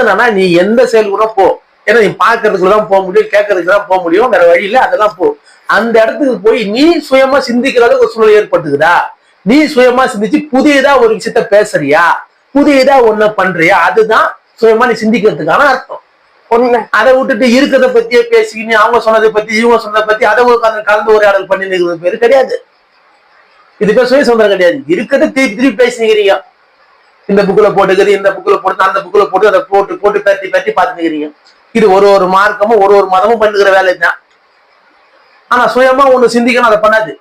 என்னன்னா நீ எந்த செயல் கூட போ, ஏன்னா நீ பாக்குறதுக்குள்ளதான் போக முடியும், கேட்கறதுக்கு தான் போக முடியும், வேற வழி இல்ல, அதெல்லாம் போ. அந்த இடத்துக்கு போய் நீ சுயமா சிந்திக்கிற அளவுக்கு ஒரு சூழல் ஏற்படுத்துக்குதா, நீ சுயமா சிந்திச்சு புதியதா ஒரு விஷயத்த பேசுறியா, புதியதா ஒண்ணு பண்றியா, அதுதான் சுயமா நீ சிந்திக்கிறதுக்கான அர்த்தம். உண்மை. அதை விட்டுட்டு இருக்கிறத பத்தியே பேசிக்கின்னு அவங்க சொன்னதை பத்தி இவங்க சொன்னதை பத்தி அதை கலந்து உரையாடல் பண்ணி நிற்கிறது பேரு கிடையாது. இது பேர் சுய சுதந்திரம் கிடையாது. இருக்கிறத திருப்பி திருப்பி பேசிக்கிறீங்க. இந்த புக்குல போட்டுக்கிறது, இந்த புக்குல போட்டு, அந்த புக்குல போட்டு, அதை போட்டு போட்டு பத்தி பத்தி பார்த்துக்கிறீங்க. இது ஒரு மார்க்கமும் ஒரு மதமும் பண்ணுகிற வேலை தான். ஆனா சுயமா ஒண்ணு சிந்திக்கணும், அதை பண்ணாது.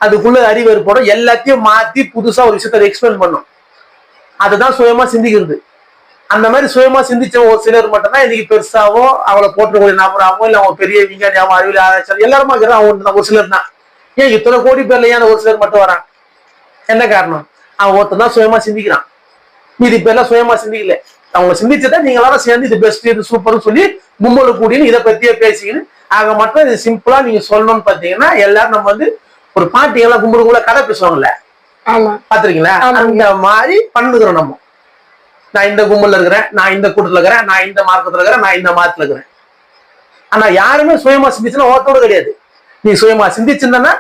அதுக்குள்ள அறிவு ஏற்படும், எல்லாத்தையும் மாத்தி புதுசா ஒரு விஷயத்த எக்ஸ்பிளைன் பண்ணும். அதுதான் சுயமா சிந்திக்கிறது. அந்த மாதிரி சுயமா சிந்திச்ச ஒரு சிலர் மட்டும்தான் இன்னைக்கு பெருசாவோ அவளை போற்றக்கூடிய நபராவோ இல்ல அவங்க பெரிய விஞ்ஞானியாவோ அறிவியல் ஆராய்ச்சி எல்லாருமா இருக்கிறான் ஒரு சிலர் தான். ஏன் இத்தனை கோடி பேர்ல ஏன் ஒரு சிலர் மட்டும் வரான்? என்ன காரணம்? அவன் ஒருத்தன் தான் சுயமா சிந்திக்கிறான், மீதி பேர்லாம் சுயமா சிந்திக்கல. அவங்க சிந்திச்சதான் நீங்க எல்லாரும் சேர்ந்து இது பெஸ்ட் இது சூப்பர்னு சொல்லி கும்பல கூடின்னு இதை பத்தியே பேசிக்கின்னு ஆக மட்டும் இது சிம்பிளா நீங்க சொல்லணும்னு பாத்தீங்கன்னா எல்லாரும் நம்ம வந்து ஒரு பாட்டி எல்லாம் கும்பலுக்குள்ள கதை பேசுவாங்கல்ல, பாத்துருக்கீங்களா? அந்த மாதிரி பண்ணுகிறோம் நம்ம. நான் இந்த கும்பல்ல இருக்கிறேன், நான் இந்த கூட்டத்துல இருக்கிறேன், நான் இந்த மார்க்கத்துல இருக்கிறேன், நான் இந்த மாதத்துல இருக்கிறேன். ஆனா யாருமே சுயமா சிந்திச்சுன்னா ஓட்டோடு கிடையாது. நீ சுயமா சிந்திச்சிருந்தா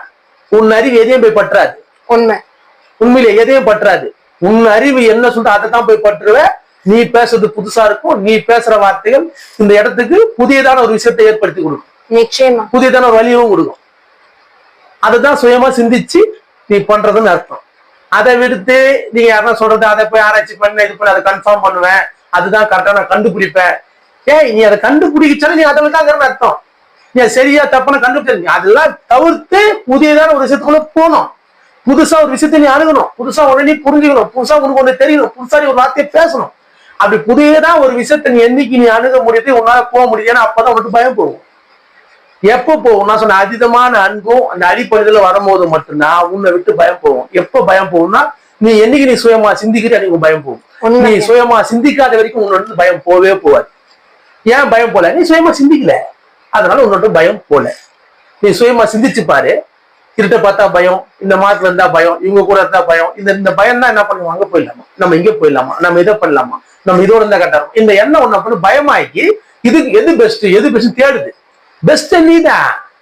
உன் அறிவு எதையும் போய் பற்றாது. உண்மை. உண்மையில எதையும் பற்றாது. உன் அறிவு என்ன சொல்ற அதை தான் போய் பற்றுவ. நீ பேசுறது புதுசா இருக்கும், நீ பேசுற வார்த்தைகள் இந்த இடத்துக்கு புதியதான ஒரு விஷயத்தை ஏற்படுத்தி கொடுக்கும், நிச்சயமா புதியதான ஒரு வழியும் கொடுக்கும். அதுதான் சுயமா சிந்திச்சு நீ பண்றதுன்னு அர்த்தம். அதை விடுத்து நீங்க யாரா சொல்றது அதை போய் ஆராய்ச்சி பண்ண இது பண்ண அதை கன்ஃபார்ம் பண்ணுவேன், அதுதான் கரெக்டா நான் கண்டுபிடிப்பேன். ஏய் நீ அதை கண்டுபிடிச்சாலும் நீ அதில் தான் அர்த்தம். நீ சரியா தப்பான கண்டுபிடிச்ச அதெல்லாம் தவிர்த்து புதியதான ஒரு விஷயத்துக்குள்ள போகணும். புதுசா ஒரு விஷயத்த நீ அணுகணும், புதுசா உடனே புரிஞ்சுக்கணும், புதுசா உனக்கு ஒண்ணு தெரியணும், புதுசா நீ ஒரு வார்த்தையை பேசணும். அப்படி புதியதா ஒரு விஷயத்த நீ என்னைக்கு நீ அணுக முடியுது உன்னால போக முடியுது, ஏன்னா அப்பதான் உனக்கு பயம் போகும். எப்ப போகும்? நான் சொன்ன அதீதமான அன்பும் அந்த அடிப்படையில வரும்போது மட்டும்தான் உன்னை விட்டு பயம் போகும். எப்ப பயம் போகும்னா நீ என்னைக்கு நீ சுயமா சிந்திக்கிற அன்னைக்கு பயம் போகும். நீ சுயமா சிந்திக்காத வரைக்கும் உன்னோட பயம் போவே போவாது. ஏன் பயம் போல? நீ சுயமா சிந்திக்கல, அதனால உன்னோட பயம் போல. நீ சுயமா சிந்திச்சு பாரு. இருட்ட பார்த்தா பயம், இந்த மாதத்துல இருந்தா பயம், இவங்க கூட இருந்தா பயம். இந்த பயம் தான் என்ன பண்ணுவோம், அங்க போயிடலாமா, நம்ம இங்க போயிடலாமா, நம்ம இதை பண்ணலாமா, நம்ம இதோட இருந்தா கட்டாரம், இந்த எண்ணம் ஒண்ணு பண்ணு பயமாக்கி இதுக்கு எது பெஸ்ட் தேடுது. பெஸ்ட் நீதான்.